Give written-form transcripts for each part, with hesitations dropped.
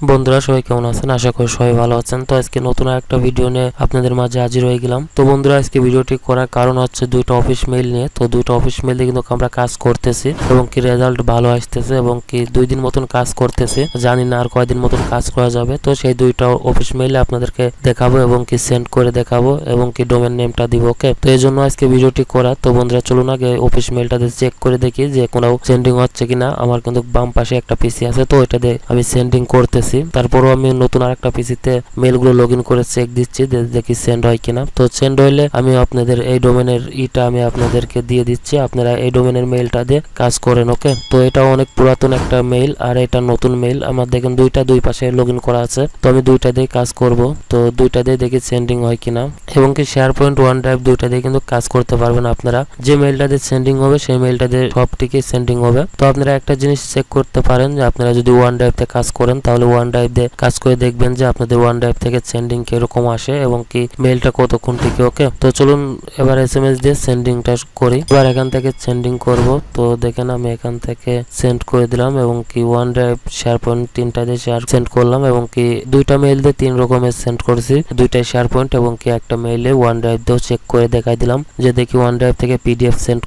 বন্ধুরা সবাই কেমন আছেন? আশা করি সবাই ভালো আছেন। তো আজকে নতুন একটা ভিডিও নিয়ে আপনাদের মাঝে হাজির হয়ে গেলাম। তো বন্ধুরা আজকে ভিডিওটি করার কারণ হচ্ছে দুইটা অফিস মেইল নিয়ে। তো দুইটা অফিস মেইল দিয়ে কিন্তু আমরা কাজ করতেছি এবং কি রেজাল্ট ভালো আসতেছে এবং কি 2 দিন মতন কাজ করতেছি, জানি না আর কয়দিন মতন কাজ করা যাবে। তো সেই দুইটা অফিস মেইলে আপনাদেরকে দেখাবো এবং কি সেন্ড করে দেখাবো এবং কি ডোমেন নেমটা দিব। ওকে, তো এই জন্য আজকে ভিডিওটি করা। তো বন্ধুরা চলুন আগে অফিস মেইলটাতে চেক করে দেখি যে কোনো সেন্ডিং হচ্ছে কিনা। আমার কিন্তু বাম পাশে একটা পিসি আছে, তো এটা দিয়ে আমি সেন্ডিং করতেছি। তারপরও আমি নতুন আরেকটা পিসিতে মেলগুলো লগইন করে চেক দিচ্ছি দেখি সেন্ড হয় কিনা। তো সেন্ড হইলে আমি আপনাদের এই ডোমেনের আমি আপনাদেরকে দিয়ে দিচ্ছি, আপনারা এই ডোমেনের মেইলটা দিয়ে কাজ করেন। ওকে, তো এটা অনেক পুরাতন একটা মেইল আর এটা নতুন মেইল। আমার দেখেন দুই পাশে লগইন করা আছে, তো আমি দুইটা দিয়ে কাজ করব। তো দুইটা দিয়ে দেখি সেন্ডিং হয় কিনা এবং কি শেয়ার পয়েন্ট ওয়ান ড্রাইভ দুইটা দিয়ে কিন্তু কাজ করতে পারবেন আপনারা। যে মেইলটা দিয়ে সেন্ডিং হবে সেই মেইলটা দিয়ে সবটিকে সেন্ডিং হবে। তো আপনারা একটা জিনিস চেক করতে পারেন যে আপনারা যদি ওয়ান ড্রাইভ তে কাজ করেন তাহলে ওয়ান ড্রাইভ দিয়ে কাজ করে দেখবেন যে আপনাদের ওয়ান ড্রাইভ থেকে সেন্ডিং কিরকম আসে এবং কি মেইলটা কতক্ষণ টিকে। ওকে, তো চলুন এবার এসএমএস দিয়ে সেন্ডিংটা করি। এবার এখান থেকে সেন্ডিং করব। তো দেখেন আমি এখান থেকে সেন্ড করে দিলাম এবং কি ওয়ান ড্রাইভ শেয়ার পয়েন্ট তিনটা দিয়ে সেন্ড করলাম এবং কি দুইটা মেইল দিয়ে 3 রকমের সেন্ড করেছি, দুইটাই শেয়ার পয়েন্ট এবং কি একটা মেইলে ওয়ান ড্রাইভ দিয়েও চেক করে দেখাই দিলাম যে দেখি ওয়ান ড্রাইভ থেকে পিডিএফ সেন্ড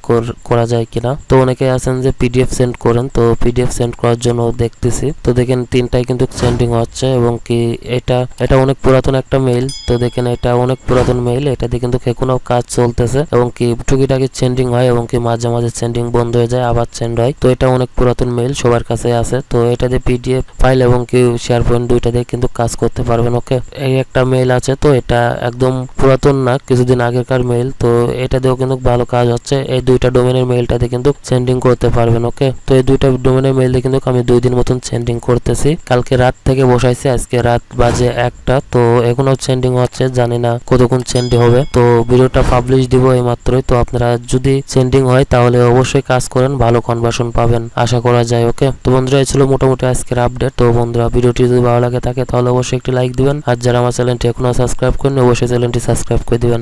করা যায় কিনা। তো অনেকে আছেন যে পিডিএফ সেন্ড করেন, তো পিডিএফ সেন্ড করার জন্য দেখতেছি। তো দেখেন তিনটাই কিন্তু সেন্ডিং হচ্ছে এবং কি এটা অনেক পুরাতন একটা মেইল। তো দেখেন এটা অনেক পুরাতন মেইল, এটা দিয়ে কিন্তু এখনো কাজ চলতেছে এবং কি টুকিটাকি সেন্ডিং হয় এবং কি মাঝে মাঝে সেন্ডিং বন্ধ হয়ে যায় আবার সেন্ড হয়। তো এটা অনেক পুরাতন মেইল, সবার কাছে আছে। তো এটা দিয়ে পিডিএফ ফাইল এবং কি শেয়ার পয়েন্ট দুইটা দিয়ে কিন্তু কাজ করতে পারবেন। ওকে, এই একটা মেইল আছে, তো এটা একদম পুরাতন না, কিছুদিন আগেকার মেইল। তো এটা দিয়েও কিন্তু ভালো কাজ হচ্ছে। এই দুইটা ডোমেনের মেইলটা দিয়ে কিন্তু সেন্ডিং করতে পারবেন। ওকে, তো এই দুইটা ডোমেনের মেইল দিয়ে কিন্তু আমি 2 দিন মতন সেন্ডিং করতেছি। কালকে রাত থেকে বসাইছি, আজকে রাত বাজে 1টা। তো এখনো সেন্ডিং হচ্ছে, জানি না কতক্ষণ সেন্ডিং হবে। তো ভিডিওটা পাবলিশ দিব এই মাত্রই। তো আপনারা যদি সেন্ডিং হয় তাহলে অবশ্যই কাজ করেন, ভালো কনভার্সন পাবেন আশা করা যায়। ওকে, তো বন্ধুরা এই ছিল মোটামুটি আজকের আপডেট। তো বন্ধুরা ভিডিওটি যদি ভালো লাগে থাকে তাহলে অবশ্যই একটি লাইক দিবেন, আর যারা আমার চ্যানেলটি এখনো সাবস্ক্রাইব করেন অবশ্যই চ্যানেলটি সাবস্ক্রাইব করে দিবেন।